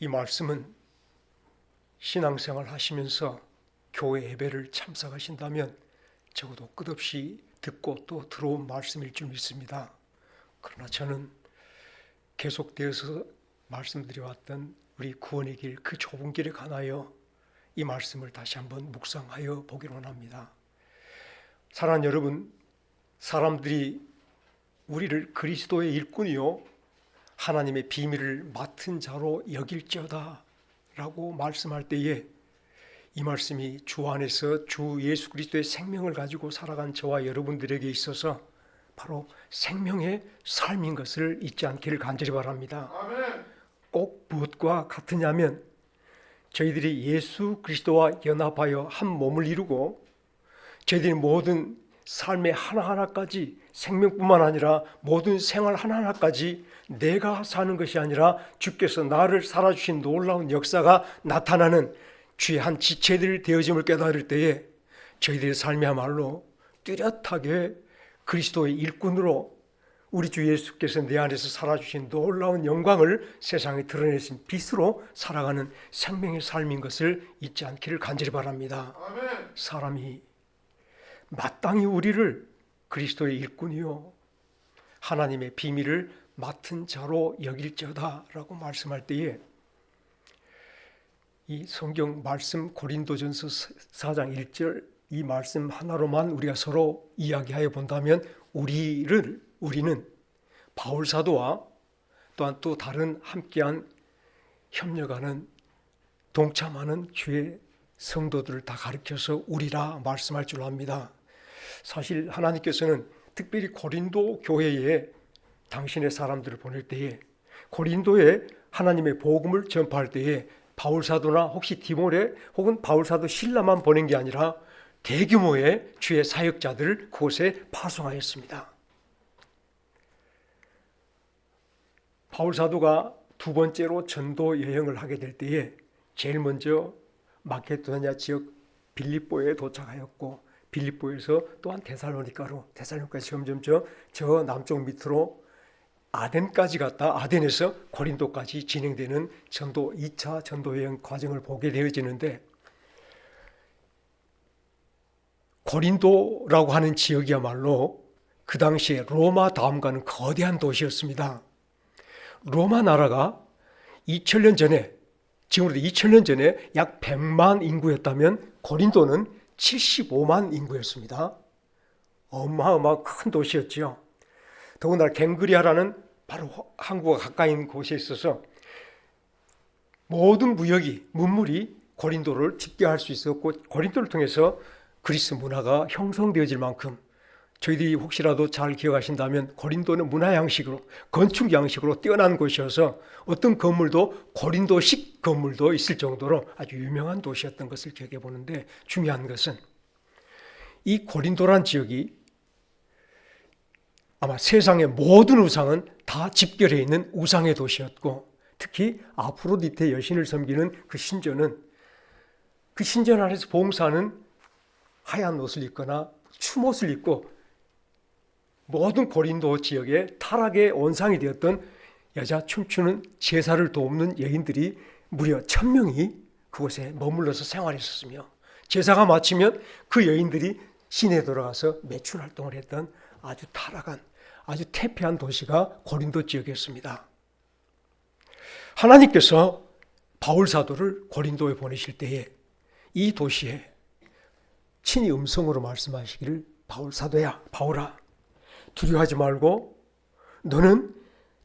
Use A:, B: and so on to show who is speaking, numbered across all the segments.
A: 이 말씀은 신앙생활 하시면서 교회 예배를 참석하신다면 적어도 끝없이 듣고 또 들어온 말씀일 줄 믿습니다. 그러나 저는 계속되어서 말씀드려왔던 우리 구원의 길, 그 좁은 길에 관하여 이 말씀을 다시 한번 묵상하여 보기를 원합니다. 사랑하는 여러분, 사람들이 우리를 그리스도의 일꾼이요 하나님의 비밀을 맡은 자로 여길지어다 라고 말씀할 때에 이 말씀이 주 안에서 주 예수 그리스도의 생명을 가지고 살아간 저와 여러분들에게 있어서 바로 생명의 삶인 것을 잊지 않기를 간절히 바랍니다.
B: 아멘.
A: 꼭 무엇과 같으냐면 저희들이 예수 그리스도와 연합하여 한 몸을 이루고 저희들이 모든 삶의 하나하나까지 생명뿐만 아니라 모든 생활 하나하나까지 내가 사는 것이 아니라 주께서 나를 살아주신 놀라운 역사가 나타나는 주의 한 지체들 되어짐을 깨달을 때에 저희들의 삶이야말로 뚜렷하게 그리스도의 일꾼으로 우리 주 예수께서 내 안에서 살아주신 놀라운 영광을 세상에 드러내신 빛으로 살아가는 생명의 삶인 것을 잊지 않기를 간절히 바랍니다.
B: 아멘.
A: 사람이 마땅히 우리를 그리스도의 일꾼이요 하나님의 비밀을 맡은 자로 여길지어다 라고 말씀할 때에 이 성경 말씀 고린도전서 4장 1절 이 말씀 하나로만 우리가 서로 이야기하여 본다면 우리는 바울 사도와 또한 또 다른 함께한 협력하는 동참하는 주의 성도들을 다 가리켜서 우리라 말씀할 줄 압니다. 사실 하나님께서는 특별히 고린도 교회에 당신의 사람들을 보낼 때에 고린도에 하나님의 복음을 전파할 때에 바울 사도나 혹시 디모데 혹은 바울 사도 실라만 보낸 게 아니라 대규모의 주의 사역자들을 그곳에 파송하였습니다. 바울 사도가 두 번째로 전도 여행을 하게 될 때에 제일 먼저 마케도니아 지역 빌립보에 도착하였고 빌립보에서 또한 데살로니카로 점점 저 남쪽 밑으로 아덴까지 갔다 아덴에서 고린도까지 진행되는 전도 2차 전도 여행 과정을 보게 되어지는데 고린도라고 하는 지역이야말로 그 당시에 로마 다음가는 거대한 도시였습니다. 로마 나라가 2000년 전에 지금으로부터 2000년 전에 약 100만 인구였다면 고린도는 75만 인구였습니다. 어마어마한 큰 도시였죠. 더군다나 갱그리아라는 바로 항구가 가까이 있는 곳에 있어서 모든 문물이 고린도를 집계할 수 있었고 고린도를 통해서 그리스 문화가 형성되어질 만큼 저희들이 혹시라도 잘 기억하신다면 고린도는 문화 양식으로 건축 양식으로 뛰어난 곳이어서 어떤 건물도 고린도식 건물도 있을 정도로 아주 유명한 도시였던 것을 기억해 보는데 중요한 것은 이 고린도란 지역이 아마 세상의 모든 우상은 다 집결해 있는 우상의 도시였고 특히 아프로디테 여신을 섬기는 그 신전 안에서 봉사하는 하얀 옷을 입거나 추옷을 입고 모든 고린도 지역의 타락의 원상이 되었던 여자 춤추는 제사를 돕는 여인들이 무려 1000명이 그곳에 머물러서 생활했었으며 제사가 마치면 그 여인들이 시내에 돌아가서 매출 활동을 했던 아주 타락한 아주 태폐한 도시가 고린도 지역이었습니다. 하나님께서 바울 사도를 고린도에 보내실 때에 이 도시에 친히 음성으로 말씀하시기를 바울 사도야 바울아 두려워하지 말고 너는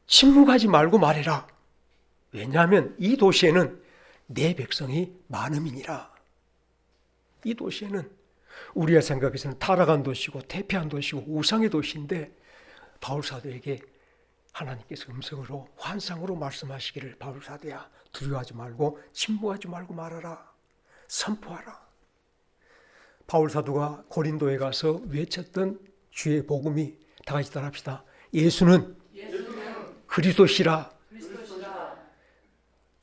A: 침묵하지 말고 말해라. 왜냐하면 이 도시에는 내 백성이 많음이니라. 이 도시에는 우리가 생각해서는 타락한 도시고 태폐한 도시고 우상의 도시인데 바울 사도에게 하나님께서 음성으로 환상으로 말씀하시기를 바울 사도야 두려워하지 말고 침묵하지 말고 말하라. 선포하라. 바울 사도가 고린도에 가서 외쳤던 주의 복음이 다 같이 따라합시다. 예수는 그리스도시라.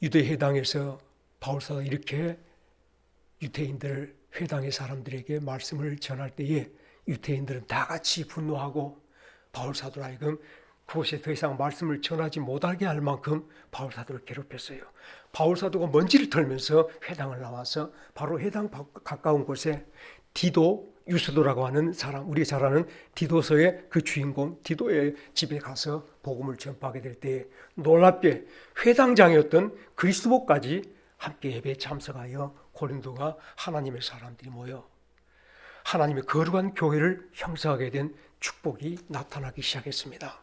A: 유대 회당에서 바울 사도가 이렇게 유대인들 회당의 사람들에게 말씀을 전할 때에 유대인들은 다 같이 분노하고 바울 사도로 하여금 그곳에 더 이상 말씀을 전하지 못하게 할 만큼 바울 사도를 괴롭혔어요. 바울 사도가 먼지를 털면서 회당을 나와서 바로 회당 가까운 곳에 디도, 유스도라고 하는 사람, 우리가 잘 아는 디도서의 그 주인공 디도의 집에 가서 복음을 전파하게 될 때 놀랍게 회당장이었던 그리스도까지 함께 예배에 참석하여 고린도가 하나님의 사람들이 모여 하나님의 거룩한 교회를 형성하게 된 축복이 나타나기 시작했습니다.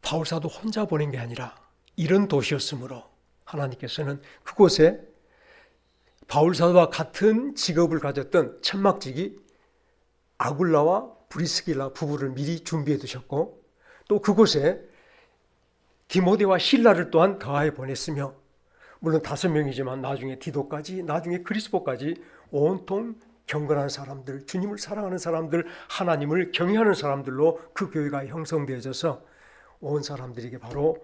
A: 바울사도 혼자 보낸 게 아니라 이런 도시였으므로 하나님께서는 그곳에 바울사도와 같은 직업을 가졌던 천막직이 아굴라와 브리스길라 부부를 미리 준비해 두셨고 또 그곳에 디모데와 실라를 또한 더하여 보냈으며 물론 5명이지만 나중에 디도까지 나중에 그리스도까지 온통 경건한 사람들, 주님을 사랑하는 사람들, 하나님을 경외하는 사람들로 그 교회가 형성되어져서 온 사람들에게 바로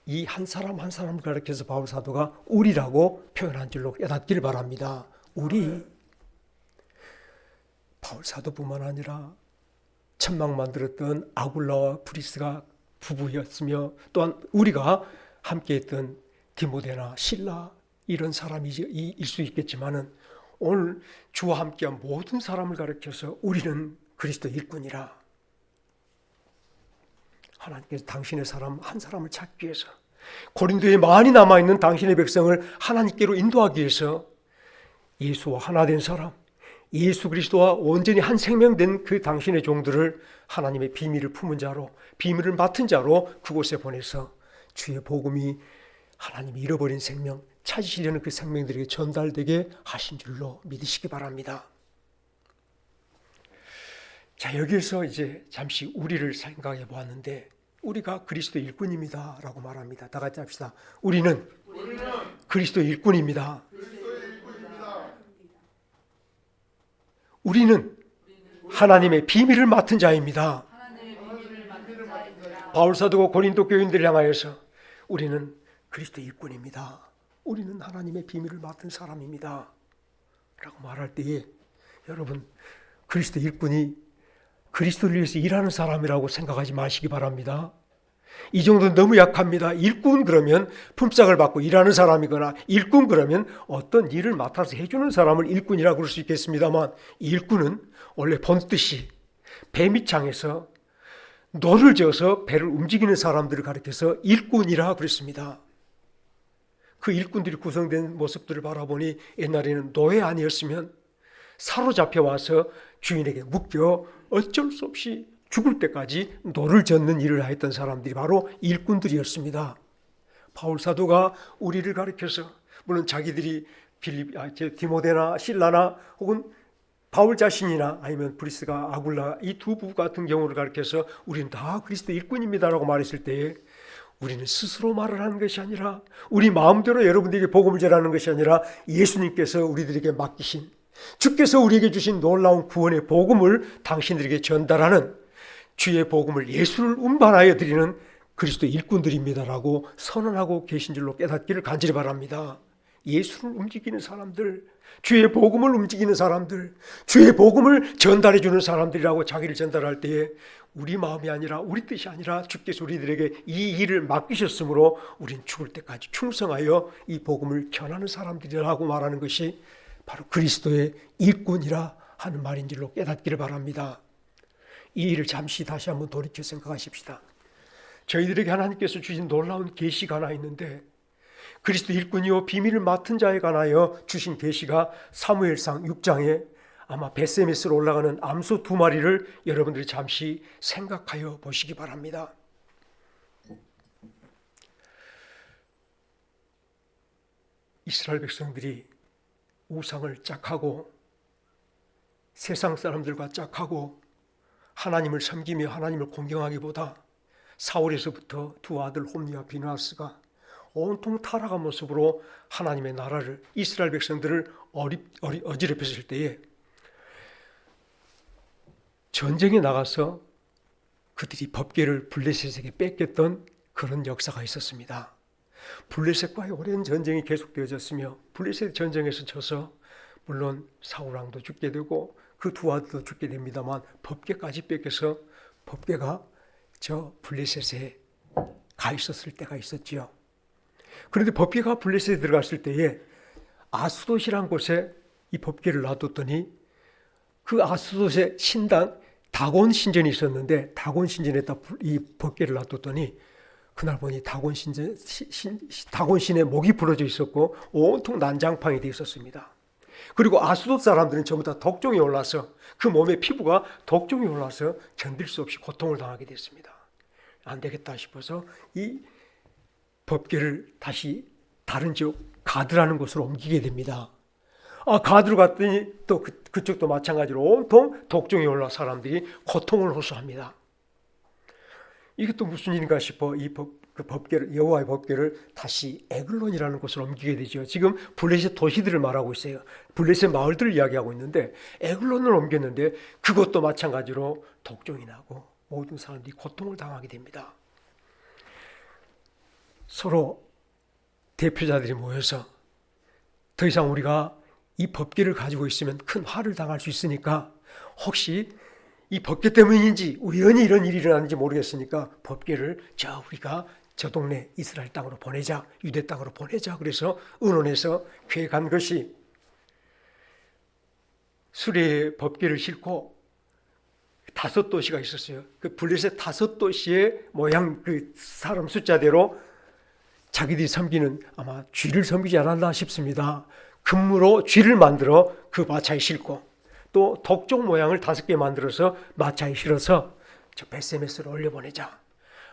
A: 이 한 사람 한 사람을 가리켜서 바울 사도가 우리라고 표현한 줄로 깨닫기를 바랍니다. 우리. 바울 사도뿐만 아니라 천막 만들었던 아굴라와 브리스가 부부였으며 또한 우리가 함께했던 디모데나 실라 이런 사람일 수 있겠지만은 오늘 주와 함께한 모든 사람을 가리켜서 우리는 그리스도 일꾼이라. 하나님께서 당신의 사람 한 사람을 찾기 위해서 고린도에 많이 남아있는 당신의 백성을 하나님께로 인도하기 위해서 예수와 하나 된 사람, 예수 그리스도와 온전히 한 생명된 그 당신의 종들을 하나님의 비밀을 품은 자로, 비밀을 맡은 자로 그곳에 보내서 주의 복음이 하나님이 잃어버린 생명, 찾으시려는 그 생명들에게 전달되게 하신 줄로 믿으시기 바랍니다. 자, 여기에서 이제 잠시 우리를 생각해 보았는데 우리가 그리스도 일꾼입니다 라고 말합니다. 다 같이 합시다. 우리는 그리스도 일꾼입니다. 우리는 하나님의 비밀을 맡은 자입니다. 바울 사도가 고린도 교인들을 향하여서 우리는 그리스도 일꾼입니다. 우리는 하나님의 비밀을 맡은 사람입니다 라고 말할 때에 여러분 그리스도 일꾼이 그리스도를 위해서 일하는 사람이라고 생각하지 마시기 바랍니다. 이 정도는 너무 약합니다. 일꾼 그러면 품삯을 받고 일하는 사람이거나 일꾼 그러면 어떤 일을 맡아서 해주는 사람을 일꾼이라고 그럴 수 있겠습니다만 일꾼은 원래 본뜻이 배 밑창에서 노를 저어서 배를 움직이는 사람들을 가리켜서 일꾼이라 그랬습니다. 그 일꾼들이 구성된 모습들을 바라보니 옛날에는 노예 아니었으면 사로잡혀 와서 주인에게 묶여 어쩔 수 없이 죽을 때까지 노를 젓는 일을 하였던 사람들이 바로 일꾼들이었습니다. 바울 사도가 우리를 가리켜서 물론 자기들이 디모데나 실라나 혹은 바울 자신이나 아니면 브리스가 아굴라 이 두 부부 같은 경우를 가리켜서 우리는 다 그리스도 일꾼입니다라고 말했을 때에 우리는 스스로 말을 하는 것이 아니라 우리 마음대로 여러분들에게 복음을 전하는 것이 아니라 예수님께서 우리들에게 맡기신 주께서 우리에게 주신 놀라운 구원의 복음을 당신들에게 전달하는 주의 복음을 예수를 운반하여 드리는 그리스도 일꾼들입니다라고 선언하고 계신 줄로 깨닫기를 간절히 바랍니다. 예수를 움직이는 사람들, 주의 복음을 움직이는 사람들, 주의 복음을 전달해 주는 사람들이라고 자기를 전달할 때에 우리 마음이 아니라 우리 뜻이 아니라 주께서 우리들에게 이 일을 맡기셨으므로 우린 죽을 때까지 충성하여 이 복음을 전하는 사람들이라고 말하는 것이 바로 그리스도의 일꾼이라 하는 말인 줄로 깨닫기를 바랍니다. 이 일을 잠시 다시 한번 돌이켜 생각하십시다. 저희들에게 하나님께서 주신 놀라운 계시가 하나 있는데 그리스도 일꾼이요 비밀을 맡은 자에 관하여 주신 계시가 사무엘상 6장에 아마 벳세메스로 올라가는 암소 2마리를 여러분들이 잠시 생각하여 보시기 바랍니다. 이스라엘 백성들이 우상을 짝하고 세상 사람들과 짝하고 하나님을 섬기며 하나님을 공경하기보다 사울에서부터 두 아들 홈니와 비느하스가 온통 타락한 모습으로 하나님의 나라를 이스라엘 백성들을 어지럽혔을 때에 전쟁에 나가서 그들이 법궤를 블레셋에게 뺏겼던 그런 역사가 있었습니다. 블레셋과의 오랜 전쟁이 계속되어졌으며 블레셋 전쟁에서 져서 물론 사울왕도 죽게 되고 그 두 아들도 죽게 됩니다만 법궤까지 뺏겨서 법궤가 저 블레셋에 가 있었을 때가 있었지요. 그런데 법궤가 블레셋에 들어갔을 때에 아스돗이란 곳에 이 법궤를 놔뒀더니 그 아스돗의 신당 다곤 신전이 있었는데 다곤 신전에다 이 법궤를 놔뒀더니 그날 보니 다곤 신의 목이 부러져 있었고 온통 난장판이 되어 있었습니다. 그리고 아스돗 사람들은 전부 다 독종이 올라서 그 몸에 피부가 독종이 올라서 견딜 수 없이 고통을 당하게 됐습니다. 안 되겠다 싶어서 이 법궤를 다시 다른 지역 가드라는 곳으로 옮기게 됩니다. 가드로 갔더니 또 그쪽도 마찬가지로 온통 독종이 올라 사람들이 고통을 호소합니다. 이게 또 무슨 일인가 싶어 그 법궤를, 여호와의 법궤를 다시 에글론이라는 곳으로 옮기게 되죠. 지금 블레셋 도시들을 말하고 있어요. 블레셋 마을들을 이야기하고 있는데 에글론을 옮겼는데 그것도 마찬가지로 독종이 나고 모든 사람들이 고통을 당하게 됩니다. 서로 대표자들이 모여서 더 이상 우리가 이 법궤를 가지고 있으면 큰 화를 당할 수 있으니까 혹시 이 법궤 때문인지 우연히 이런 일이 일어나는지 모르겠으니까 법궤를 우리가 저 동네 이스라엘 땅으로 보내자, 유대 땅으로 보내자. 그래서 의논해서 계획한 것이 수레에 법궤를 싣고 5도시가 있었어요. 그 블레셋 5도시의 모양 그 사람 숫자대로 자기들이 섬기는 아마 쥐를 섬기지 않았나 싶습니다. 금으로 쥐를 만들어 그 마차에 싣고 또 독종 모양을 5개 만들어서 마차에 실어서 저 벳세메스로 올려보내자.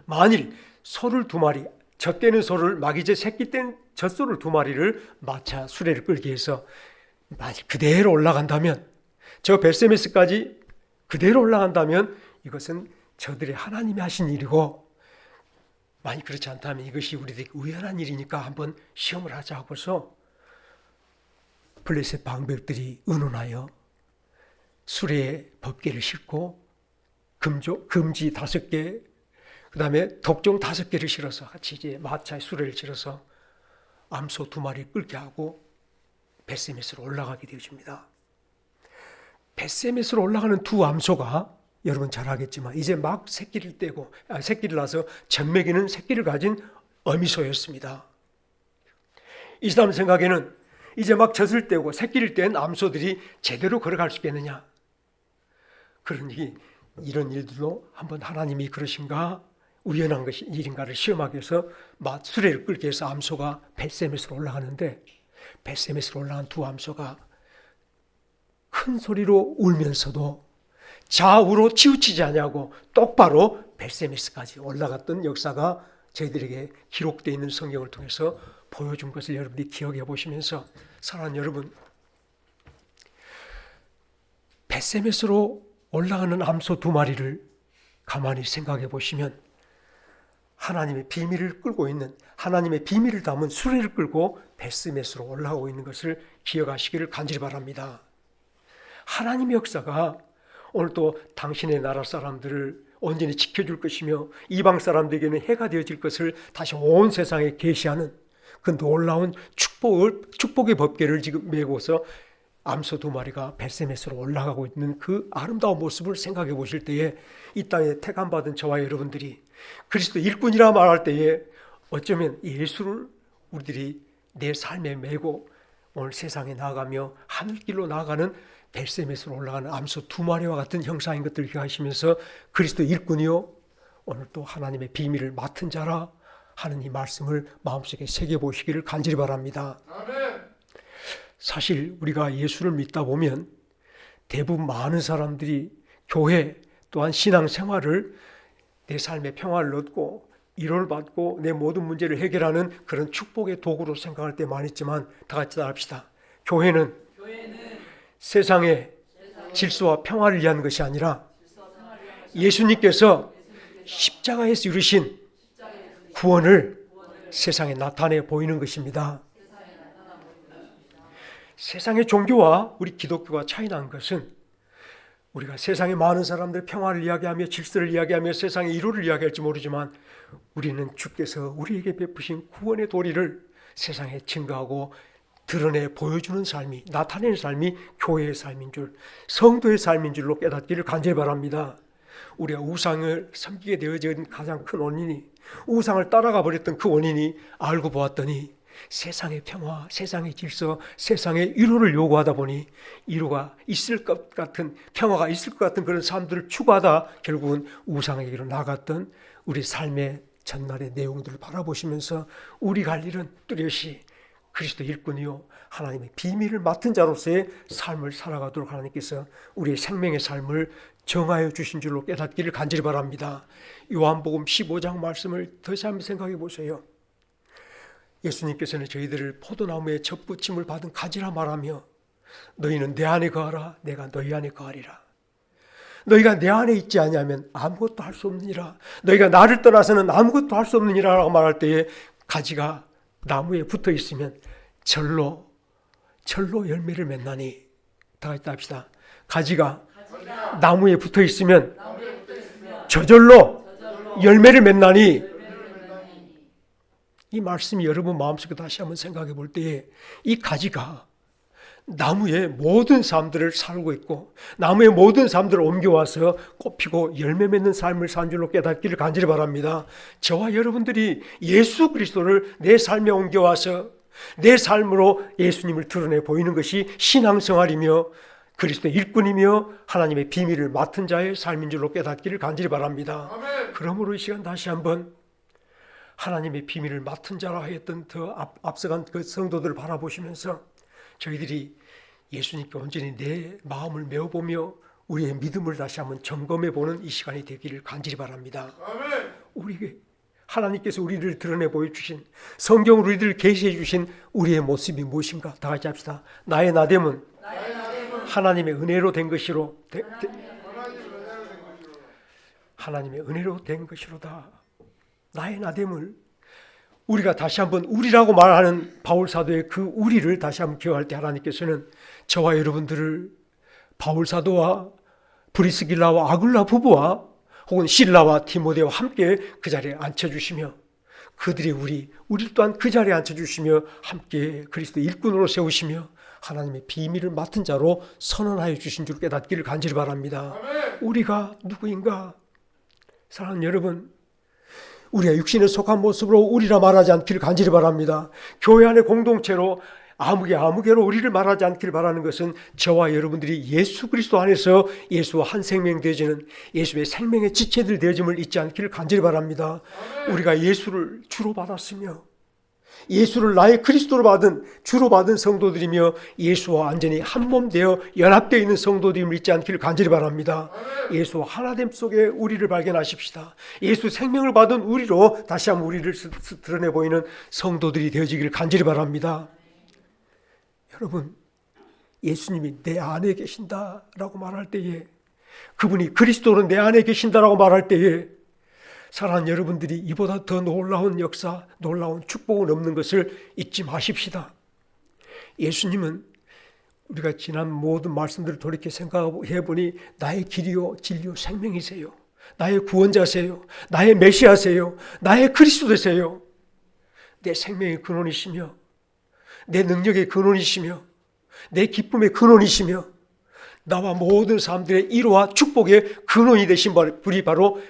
A: 만일 소를 2마리, 젖대는 소를 마기제 새끼 뗀 젖소를 2마리를 마차 수레를 끌게 해서 만일 그대로 올라간다면 저 벳세메스까지 그대로 올라간다면 이것은 저들의 하나님이 하신 일이고 만약 그렇지 않다면 이것이 우리들에게 우연한 일이니까 한번 시험을 하자 하고서 블레셋 방백들이 의논하여 수레에 법궤를 싣고 금지 5개, 그 다음에 독종 5개를 실어서 같이 이제 마차에 수레를 실어서 암소 2마리 끌게 하고 벳세메스로 올라가게 되어집니다. 벳세메스로 올라가는 두 암소가 여러분 잘 알겠지만 이제 막 새끼를 낳아서 젖먹이는 새끼를 가진 어미소였습니다. 이 사람 생각에는 이제 막 젖을 떼고 새끼를 뗀 암소들이 제대로 걸어갈 수 있겠느냐. 그러니 이런 일들도 한번 하나님이 그러신가 우연한 것이 일인가를 시험하기 위해서 수레를 끌게 해서 암소가 벳세메스로 올라가는데 벳세메스로 올라간 두 암소가 큰 소리로 울면서도 좌우로 치우치지 않냐고 똑바로 벳세메스까지 올라갔던 역사가 저희들에게 기록되어 있는 성경을 통해서 보여준 것을 여러분이 기억해 보시면서 사랑하는 여러분, 벳세메스로 올라가는 암소 2마리를 가만히 생각해 보시면 하나님의 비밀을 끌고 있는 하나님의 비밀을 담은 수레를 끌고 벳세메스로 올라가고 있는 것을 기억하시기를 간절히 바랍니다. 하나님의 역사가 오늘도 당신의 나라 사람들을 온전히 지켜줄 것이며 이방 사람들에게는 해가 되어질 것을 다시 온 세상에 계시하는 그 놀라운 축복의 법궤를 지금 메고서 암소 2마리가 벳세메스로 올라가고 있는 그 아름다운 모습을 생각해 보실 때에 이 땅에 택함받은 저와 여러분들이 그리스도 일꾼이라 말할 때에 어쩌면 예수를 우리들이 내 삶에 메고 오늘 세상에 나아가며 하늘길로 나아가는 벳세메스로 올라가는 암소 2마리와 같은 형상인 것들을 기억하시면서 그리스도 일꾼이요 오늘 또 하나님의 비밀을 맡은 자라 하는 이 말씀을 마음속에 새겨보시기를 간절히 바랍니다. 아멘. 사실 우리가 예수를 믿다 보면 대부분 많은 사람들이 교회 또한 신앙생활을 내 삶의 평화를 얻고 위로를 받고 내 모든 문제를 해결하는 그런 축복의 도구로 생각할 때 많이 있지만 다 같이 따라합시다. 교회는 세상의 질서와 평화를 위한 것이 아니라 예수님께서 십자가에서 이루신 구원을 세상에 나타내 보이는 것입니다. 세상의 종교와 우리 기독교가 차이 난 것은 우리가 세상의 많은 사람들 평화를 이야기하며 질서를 이야기하며 세상의 이루를 이야기할지 모르지만 우리는 주께서 우리에게 베푸신 구원의 도리를 세상에 증거하고 드러내 보여주는 삶이 나타내는 삶이 교회의 삶인 줄 성도의 삶인 줄로 깨닫기를 간절히 바랍니다. 우리가 우상을 섬기게 되어진 가장 큰 원인이 우상을 따라가 버렸던 그 원인이 알고 보았더니 세상의 평화, 세상의 질서, 세상의 위로를 요구하다 보니 위로가 있을 것 같은, 평화가 있을 것 같은 그런 삶들을 추구하다 결국은 우상에게로 나갔던 우리 삶의 전날의 내용들을 바라보시면서 우리 갈 일은 뚜렷이 그리스도 일꾼이요 하나님의 비밀을 맡은 자로서의 삶을 살아가도록 하나님께서 우리의 생명의 삶을 정하여 주신 줄로 깨닫기를 간절히 바랍니다. 요한복음 15장 말씀을 다시 한번 생각해 보세요. 예수님께서는 저희들을 포도나무에 접붙임을 받은 가지라 말하며 너희는 내 안에 거하라 내가 너희 안에 거하리라. 너희가 내 안에 있지 아니하면 아무것도 할 수 없느니라. 너희가 나를 떠나서는 아무것도 할 수 없느니라 라고 말할 때에 가지가 나무에 붙어 있으면 절로 열매를 맺나니. 다 같이 합시다. 가지가 나무에 붙어 있으면 저절로 열매를 맺나니. 이 말씀이 여러분 마음속에 다시 한번 생각해 볼 때에 이 가지가 나무의 모든 삶들을 살고 있고 나무의 모든 삶들을 옮겨와서 꽃피고 열매 맺는 삶을 산 줄로 깨닫기를 간절히 바랍니다. 저와 여러분들이 예수 그리스도를 내 삶에 옮겨와서 내 삶으로 예수님을 드러내 보이는 것이 신앙생활이며 그리스도의 일꾼이며 하나님의 비밀을 맡은 자의 삶인 줄로 깨닫기를 간절히 바랍니다. 아멘. 그러므로 이 시간 다시 한번 하나님의 비밀을 맡은 자라 하였던 더 앞서간 그 성도들을 바라보시면서 저희들이 예수님께 온전히 내 마음을 메워보며 우리의 믿음을 다시 한번 점검해 보는 이 시간이 되기를 간절히 바랍니다. 아멘. 우리에게 하나님께서 우리를 드러내 보여주신 성경으로 우리를 계시해 주신 우리의 모습이 무엇인가 다 같이 합시다. 나의 나됨은 하나님의 은혜로 된 것이로 하나님의 은혜로 된 것이로다. 나의 나됨을 우리가 다시 한번 우리라고 말하는 바울 사도의 그 우리를 다시 한번 기억할 때 하나님께서는 저와 여러분들을 바울 사도와 브리스길라와 아굴라 부부와 혹은 실라와 디모데와 함께 그 자리에 앉혀주시며 그들이 우리 또한 그 자리에 앉혀주시며 함께 그리스도 일꾼으로 세우시며 하나님의 비밀을 맡은 자로 선언하여 주신 줄 깨닫기를 간절히 바랍니다. 아멘. 우리가 누구인가? 사랑하는 여러분, 우리가 육신에 속한 모습으로 우리라 말하지 않기를 간절히 바랍니다. 교회 안의 공동체로 아무개로 우리를 말하지 않기를 바라는 것은 저와 여러분들이 예수 그리스도 안에서 예수와 한 생명 되어지는 예수의 생명의 지체들 되어짐을 잊지 않기를 간절히 바랍니다. 우리가 예수를 주로 받았으며 예수를 나의 그리스도로 주로 받은 성도들이며 예수와 완전히 한 몸 되어 연합되어 있는 성도들임을 잊지 않기를 간절히 바랍니다. 예수와 하나됨 속에 우리를 발견하십시다. 예수 생명을 받은 우리로 다시 한번 우리를 드러내 보이는 성도들이 되어지기를 간절히 바랍니다. 여러분, 예수님이 내 안에 계신다라고 말할 때에 그분이 그리스도로 내 안에 계신다라고 말할 때에 사랑하는 여러분들이 이보다 더 놀라운 역사, 놀라운 축복은 없는 것을 잊지 마십시다. 예수님은 우리가 지난 모든 말씀들을 돌이켜 생각해 보니 나의 길이요 진리요 생명이세요. 나의 구원자세요. 나의 메시아세요. 나의 그리스도세요. 내 생명의 근원이시며 내 능력의 근원이시며 내 기쁨의 근원이시며 나와 모든 사람들의 위로와 축복의 근원이 되신 분이 바로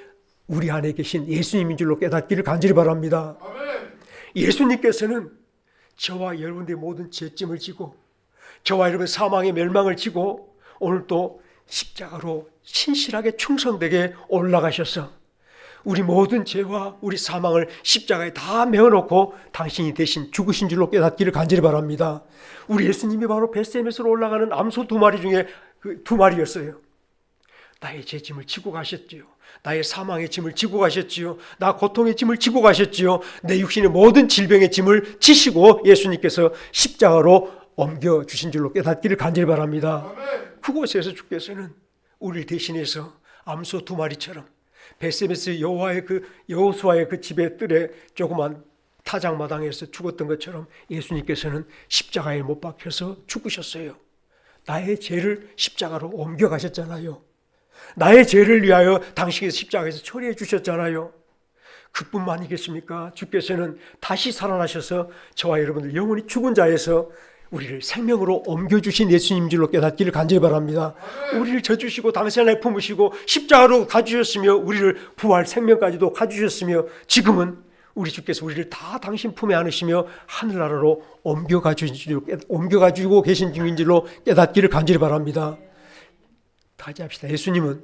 A: 우리 안에 계신 예수님인 줄로 깨닫기를 간절히 바랍니다. 아멘. 예수님께서는 저와 여러분들의 모든 죄짐을 지고 저와 여러분의 사망의 멸망을 지고 오늘 또 십자가로 신실하게 충성되게 올라가셔서 우리 모든 죄와 우리 사망을 십자가에 다 메어놓고 당신이 대신 죽으신 줄로 깨닫기를 간절히 바랍니다. 우리 예수님이 바로 벳세메스로 올라가는 암소 2마리 중에 그 2마리였어요. 나의 죄짐을 지고 가셨지요. 나의 사망의 짐을 지고 가셨지요. 나 고통의 짐을 지고 가셨지요. 내 육신의 모든 질병의 짐을 지시고 예수님께서 십자가로 옮겨주신 줄로 깨닫기를 간절히 바랍니다. 아멘. 그곳에서 주께서는 우리를 대신해서 암소 2마리처럼 벳세메스 여호수아의 그 집의 뜰에 조그만 타작마당에서 죽었던 것처럼 예수님께서는 십자가에 못 박혀서 죽으셨어요. 나의 죄를 십자가로 옮겨가셨잖아요. 나의 죄를 위하여 당신께서 십자가에서 처리해 주셨잖아요. 그뿐만이겠습니까? 주께서는 다시 살아나셔서 저와 여러분들 영원히 죽은 자에서 우리를 생명으로 옮겨주신 예수님 줄로 깨닫기를 간절히 바랍니다. 우리를 져주시고 당신 안에 품으시고 십자가로 가주셨으며 우리를 부활 생명까지도 가주셨으며 지금은 우리 주께서 우리를 다 당신 품에 안으시며 하늘나라로 옮겨가지고 계신 중인 줄로 깨닫기를 간절히 바랍니다. 다시 합시다. 예수님은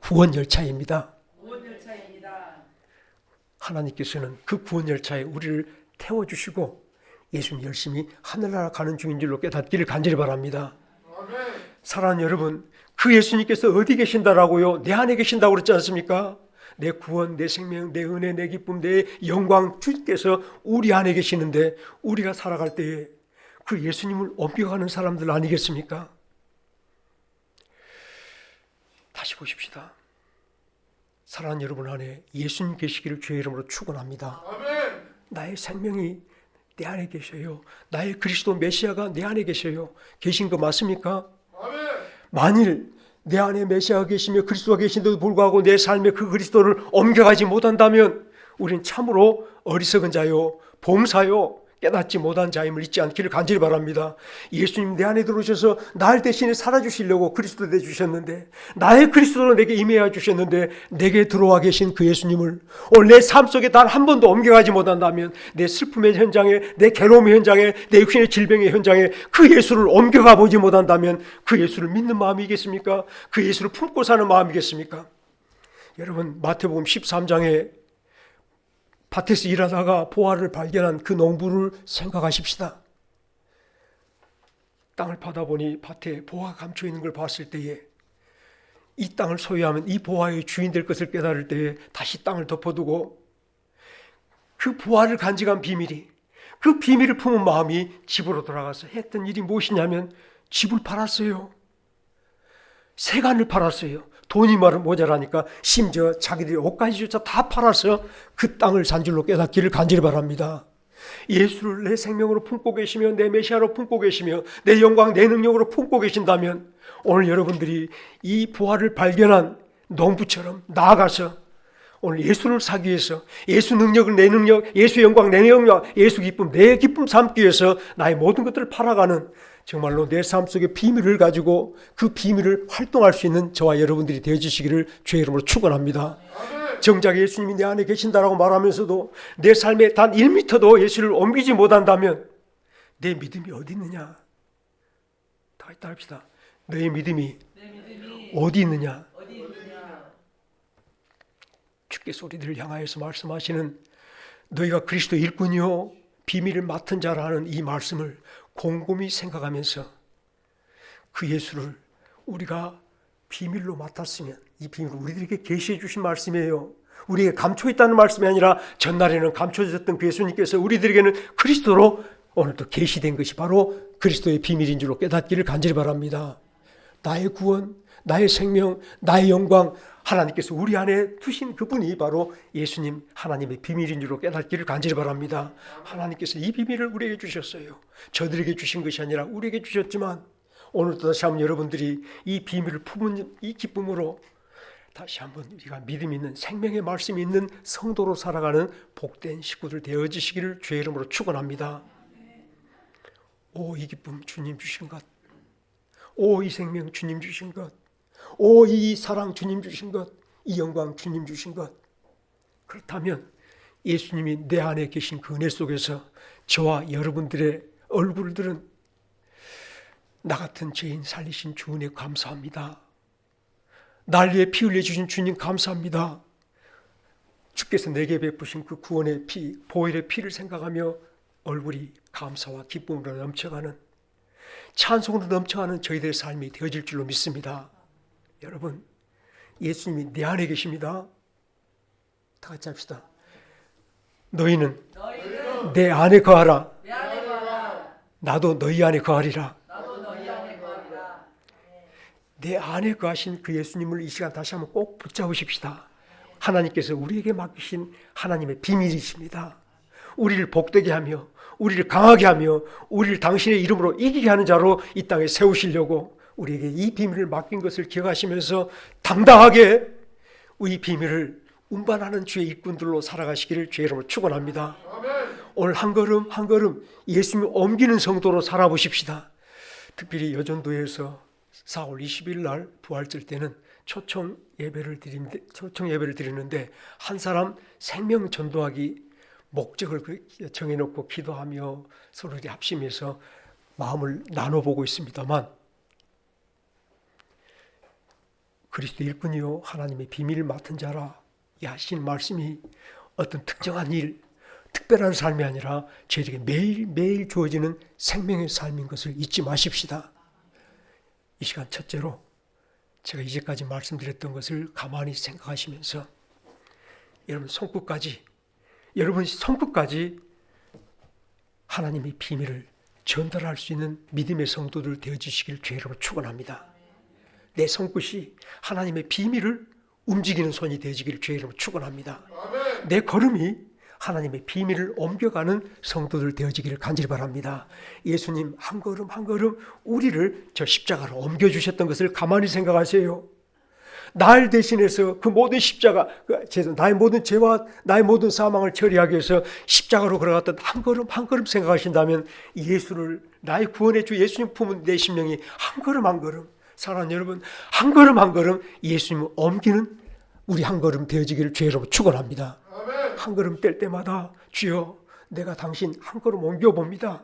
A: 구원 열차입니다. 하나님께서는 그 구원 열차에 우리를 태워주시고 예수님 열심히 하늘나라 가는 중인 줄로 깨닫기를 간절히 바랍니다. 사랑하는 여러분, 그 예수님께서 어디 계신다라고요? 내 안에 계신다고 그랬지 않습니까? 내 구원, 내 생명, 내 은혜, 내 기쁨, 내 영광 주께서 우리 안에 계시는데 우리가 살아갈 때에 그 예수님을 옮겨가는 사람들 아니겠습니까? 다시 보십시다. 사랑하는 여러분 안에 예수님 계시기를 주의 이름으로 축원합니다. 나의 생명이 내 안에 계셔요. 나의 그리스도 메시아가 내 안에 계셔요. 계신 거 맞습니까? 만일 내 안에 메시아가 계시며 그리스도가 계신데도 불구하고 내 삶에 그 그리스도를 옮겨가지 못한다면 우린 참으로 어리석은 자요, 봉사요, 깨닫지 못한 자임을 잊지 않기를 간절히 바랍니다. 예수님 내 안에 들어오셔서 날 대신에 살아주시려고 그리스도 되주셨는데, 나의 그리스도로 내게 임해야 주셨는데, 내게 들어와 계신 그 예수님을 오늘 내 삶 속에 단 한 번도 옮겨가지 못한다면 내 슬픔의 현장에, 내 괴로움의 현장에, 내 육신의 질병의 현장에 그 예수를 옮겨가 보지 못한다면 그 예수를 믿는 마음이겠습니까? 그 예수를 품고 사는 마음이겠습니까? 여러분, 마태복음 13장에 밭에서 일하다가 보화를 발견한 그 농부를 생각하십시다. 땅을 파다 보니 밭에 보화가 감춰 있는 걸 봤을 때에 이 땅을 소유하면 이 보화의 주인 될 것을 깨달을 때에 다시 땅을 덮어두고 그 보화를 간직한 비밀이, 그 비밀을 품은 마음이 집으로 돌아가서 했던 일이 무엇이냐면 집을 팔았어요. 세간을 팔았어요. 돈이 모자라니까 심지어 자기들의 옷가지조차 다 팔아서 그 땅을 산 줄로 깨닫기를 간절히 바랍니다. 예수를 내 생명으로 품고 계시며 내 메시아로 품고 계시며 내 영광, 내 능력으로 품고 계신다면 오늘 여러분들이 이 부활을 발견한 농부처럼 나아가서 오늘 예수를 사기 위해서 예수 능력을 내 능력, 예수 영광 내 영광, 예수 기쁨 내 기쁨 삼기 위해서 나의 모든 것들을 팔아가는 정말로 내 삶 속의 비밀을 가지고 그 비밀을 활동할 수 있는 저와 여러분들이 되어주시기를 주의 이름으로 축원합니다. 정작 예수님이 내 안에 계신다라고 말하면서도 내 삶에 단 1m도 예수를 옮기지 못한다면 내 믿음이 어디 있느냐? 다 있다 합시다. 너의 믿음이 어디 있느냐? 주께서 우리들을 향하여서 말씀하시는 너희가 그리스도 일꾼이요 비밀을 맡은 자라는 이 말씀을 곰곰이 생각하면서 그 예수를 우리가 비밀로 맡았으면 이 비밀을 우리들에게 계시해 주신 말씀이에요. 우리에게 감춰 있다는 말씀이 아니라 전날에는 감춰졌던 그 예수님께서 우리들에게는 그리스도로 오늘도 계시된 것이 바로 그리스도의 비밀인 줄로 깨닫기를 간절히 바랍니다. 나의 구원, 나의 생명, 나의 영광 하나님께서 우리 안에 두신 그분이 바로 예수님 하나님의 비밀인 줄로 깨닫기를 간절히 바랍니다. 하나님께서 이 비밀을 우리에게 주셨어요. 저들에게 주신 것이 아니라 우리에게 주셨지만 오늘도 다시 한번 여러분들이 이 비밀을 품은 이 기쁨으로 다시 한번 우리가 믿음 있는 생명의 말씀이 있는 성도로 살아가는 복된 식구들 되어지시기를 주의 이름으로 축원합니다. 오, 이 기쁨 주님 주신 것, 오, 이 생명 주님 주신 것, 오, 이 사랑 주님 주신 것, 이 영광 주님 주신 것. 그렇다면 예수님이 내 안에 계신 그 은혜 속에서 저와 여러분들의 얼굴들은 나 같은 죄인 살리신 주 은혜 감사합니다. 날 위해 피 흘려주신 주님 감사합니다. 주께서 내게 베푸신 그 구원의 피, 보혈의 피를 생각하며 얼굴이 감사와 기쁨으로 넘쳐가는, 찬송으로 넘쳐가는 저희들의 삶이 되어질 줄로 믿습니다. 여러분, 예수님이 내 안에 계십니다. 다 같이 합시다. 너희는 내 안에 거하라. 나도 너희 안에 거하리라. 내 안에 거하신 그 예수님을 이 시간 다시 한번 꼭 붙잡으십시다. 하나님께서 우리에게 맡기신 하나님의 비밀이십니다. 우리를 복되게 하며 우리를 강하게 하며 우리를 당신의 이름으로 이기게 하는 자로 이 땅에 세우시려고 우리에게 이 비밀을 맡긴 것을 기억하시면서 당당하게 이 비밀을 운반하는 주의 일꾼들로 살아가시기를 주의 이름으로 축원합니다. 오늘 한 걸음 한 걸음 예수님을 옮기는 성도로 살아보십시다. 특별히 여전도에서 4월 20일 날 부활절 때는 초청 예배를 드리는데 한 사람 생명 전도하기 목적을 정해놓고 기도하며 서로 합심해서 마음을 나눠보고 있습니다만, 그리스도 일꾼이요 하나님의 비밀을 맡은 자라 이 하신 말씀이 어떤 특정한 일, 특별한 삶이 아니라 저에게 매일매일 주어지는 생명의 삶인 것을 잊지 마십시다. 이 시간 첫째로 제가 이제까지 말씀드렸던 것을 가만히 생각하시면서 여러분 손끝까지 하나님의 비밀을 전달할 수 있는 믿음의 성도들 되어주시길 주의로 축원합니다. 내 손끝이 하나님의 비밀을 움직이는 손이 되어지기를 주의로 축원합니다. 내 걸음이 하나님의 비밀을 옮겨가는 성도들 되어지기를 간절히 바랍니다. 예수님 한 걸음 한 걸음 우리를 저 십자가로 옮겨주셨던 것을 가만히 생각하세요. 날 대신해서 그 모든 십자가, 나의 모든 죄와 나의 모든 사망을 처리하기 위해서 십자가로 걸어갔던 한 걸음 한 걸음 생각하신다면 예수를, 나의 구원의 주 예수님 품은 내 심령이 한 걸음 한 걸음, 사랑하는 여러분, 한 걸음 한 걸음 예수님을 옮기는 우리 한 걸음 되어지기를 주의 이름으로 축원합니다. 한 걸음 뗄 때마다 주여 내가 당신 한 걸음 옮겨봅니다.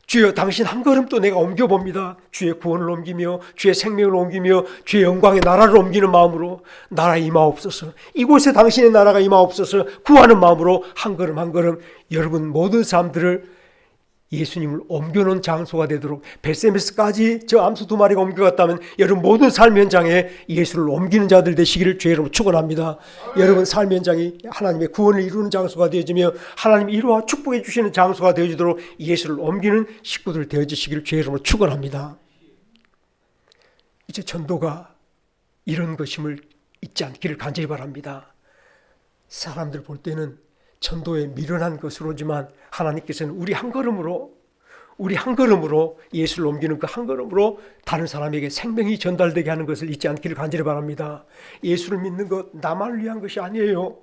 A: 주여 당신 한 걸음 또 내가 옮겨봅니다. 주의 구원을 옮기며 주의 생명을 옮기며 주의 영광의 나라를 옮기는 마음으로 나라 임하옵소서. 이곳에 당신의 나라가 임하옵소서. 구하는 마음으로 한 걸음 한 걸음 여러분 모든 사람들을 예수님을 옮겨놓은 장소가 되도록, 벳세메스까지 저 암소 2마리가 옮겨갔다면 여러분 모든 삶 현장에 예수를 옮기는 자들 되시기를 주의 이름으로 축원합니다. 여러분 삶 현장이 하나님의 구원을 이루는 장소가 되어지며 하나님 이루와 축복해 주시는 장소가 되어지도록 예수를 옮기는 식구들 되어지시기를 주의 이름으로 축원합니다. 이제 전도가 이런 것임을 잊지 않기를 간절히 바랍니다. 사람들 볼 때는 전도에 미련한 것으로지만 하나님께서는 우리 한 걸음으로 예수를 옮기는 그 한 걸음으로 다른 사람에게 생명이 전달되게 하는 것을 잊지 않기를 간절히 바랍니다. 예수를 믿는 것 나만을 위한 것이 아니에요.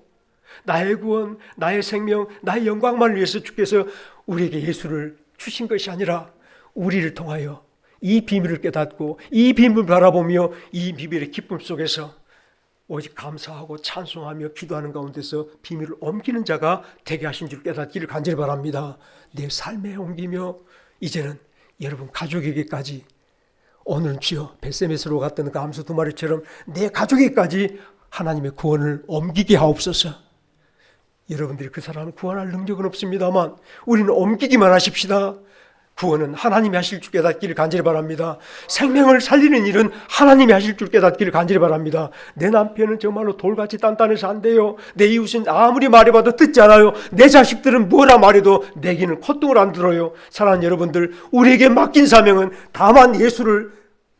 A: 나의 구원, 나의 생명, 나의 영광만을 위해서 주께서 우리에게 예수를 주신 것이 아니라 우리를 통하여 이 비밀을 깨닫고 이 비밀을 바라보며 이 비밀의 기쁨 속에서 오직 감사하고 찬송하며 기도하는 가운데서 비밀을 옮기는 자가 되게 하신 줄 깨닫기를 간절히 바랍니다. 내 삶에 옮기며 이제는 여러분 가족에게까지, 오늘은 주여 벳세메스로 갔던 그 암소 2마리처럼 내 가족에게까지 하나님의 구원을 옮기게 하옵소서. 여러분들이 그 사람을 구원할 능력은 없습니다만 우리는 옮기기만 하십시다. 구원은 하나님이 하실 줄 깨닫기를 간절히 바랍니다. 생명을 살리는 일은 하나님이 하실 줄 깨닫기를 간절히 바랍니다. 내 남편은 정말로 돌같이 단단해서 안 돼요. 내 이웃은 아무리 말해봐도 듣지 않아요. 내 자식들은 뭐라 말해도 내 귀는 콧등을 안 들어요. 사랑하는 여러분들, 우리에게 맡긴 사명은 다만 예수를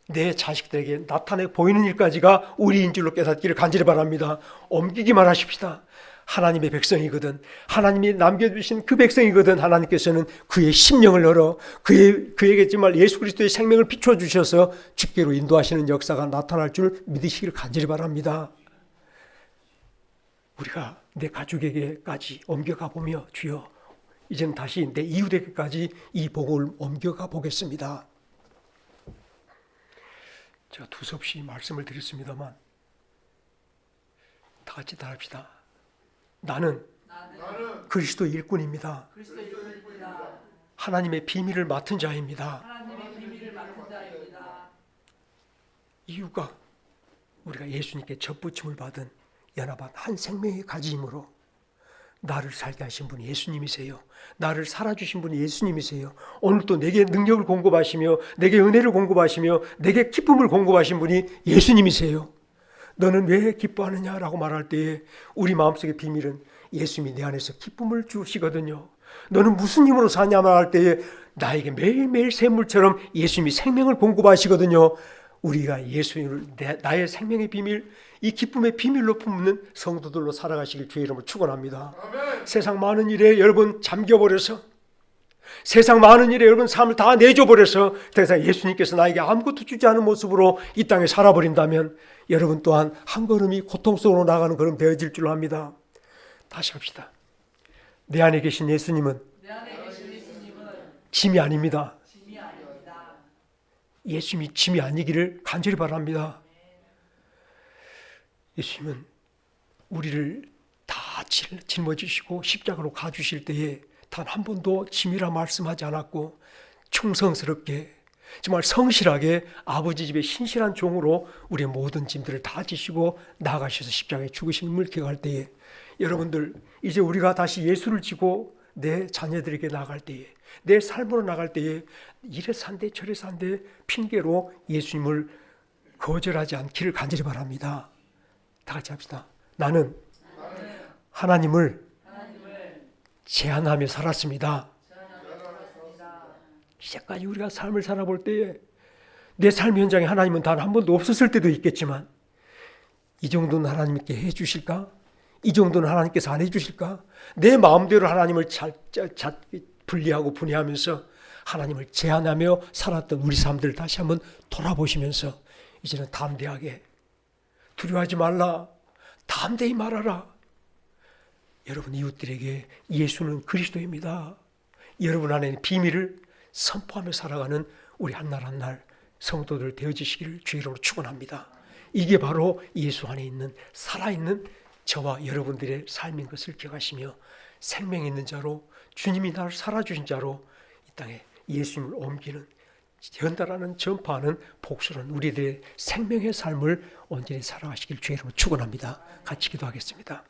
A: 내 자식들에게 나타내 보이는 일까지가 우리인 줄로 깨닫기를 간절히 바랍니다. 옮기기만 하십시다. 하나님의 백성이거든, 하나님이 남겨주신 그 백성이거든, 하나님께서는 그의 심령을 열어 그에게 정말 예수 그리스도의 생명을 비춰주셔서 주께로 인도하시는 역사가 나타날 줄 믿으시길 간절히 바랍니다. 우리가 내 가족에게까지 옮겨가 보며 주여 이제는 다시 내 이웃에게까지 이 복을 옮겨가 보겠습니다. 제가 두서없이 말씀을 드렸습니다만 다 같이 따라합시다. 나는 그리스도 일꾼입니다. 하나님의 비밀을 맡은 자입니다. 이유가 우리가 예수님께 접붙임을 받은 연합한 한 생명의 가지이므로 나를 살게 하신 분이 예수님이세요. 나를 살아주신 분이 예수님이세요. 오늘 또 내게 능력을 공급하시며 내게 은혜를 공급하시며 내게 기쁨을 공급하신 분이 예수님이세요. 너는 왜 기뻐하느냐라고 말할 때에 우리 마음속의 비밀은 예수님이 내 안에서 기쁨을 주시거든요. 너는 무슨 힘으로 사냐 말할 때에 나에게 매일매일 샘물처럼 예수님이 생명을 공급하시거든요. 우리가 예수님을 나의 생명의 비밀, 이 기쁨의 비밀로 품는 성도들로 살아가시길 주의 이름으로 축원합니다. 세상 많은 일에 여러분 잠겨버려서, 세상 많은 일에 여러분 삶을 다 내줘버려서 더 이상 예수님께서 나에게 아무것도 주지 않은 모습으로 이 땅에 살아버린다면 여러분 또한 한 걸음이 고통 속으로 나가는 걸음 되어질 줄로 합니다. 다시 합시다. 내 안에 계신 예수님은 짐이 아닙니다. 예수님이 짐이 아니기를 간절히 바랍니다. 예수님은 우리를 다 짊어지시고 십자가로 가주실 때에 단 한 번도 짐이라 말씀하지 않았고 충성스럽게 정말 성실하게 아버지 집의 신실한 종으로 우리의 모든 짐들을 다 지시고 나아가셔서 십자가에 죽으심을 기억할 때에 여러분들 이제 우리가 다시 예수를 지고 내 자녀들에게 나갈 때에 내 삶으로 나갈 때에 이래서 한대 저래서 한대 핑계로 예수님을 거절하지 않기를 간절히 바랍니다. 다 같이 합시다. 나는 하나님을 제한하며 살았습니다. 이제까지 우리가 삶을 살아볼 때에 내 삶 현장에 하나님은 단 한 번도 없었을 때도 있겠지만 이 정도는 하나님께 해 주실까? 이 정도는 하나님께서 안 해 주실까? 내 마음대로 하나님을 분리하고 분해하면서 하나님을 제한하며 살았던 우리 삶들을 다시 한번 돌아보시면서 이제는 담대하게 두려워하지 말라, 담대히 말하라. 여러분 이웃들에게 예수는 그리스도입니다. 여러분 안에 비밀을 선포하며 살아가는 우리 한날 한날 성도들 되어지시기를 주의 이름으로 축원합니다. 이게 바로 예수 안에 있는 살아있는 저와 여러분들의 삶인 것을 기억하시며 생명 있는 자로 주님이 나를 살아주신 자로 이 땅에 예수님을 옮기는 연달아는 전파하는 복수는 우리들의 생명의 삶을 온전히 살아가시길 주의 이름으로 축원합니다. 같이 기도하겠습니다.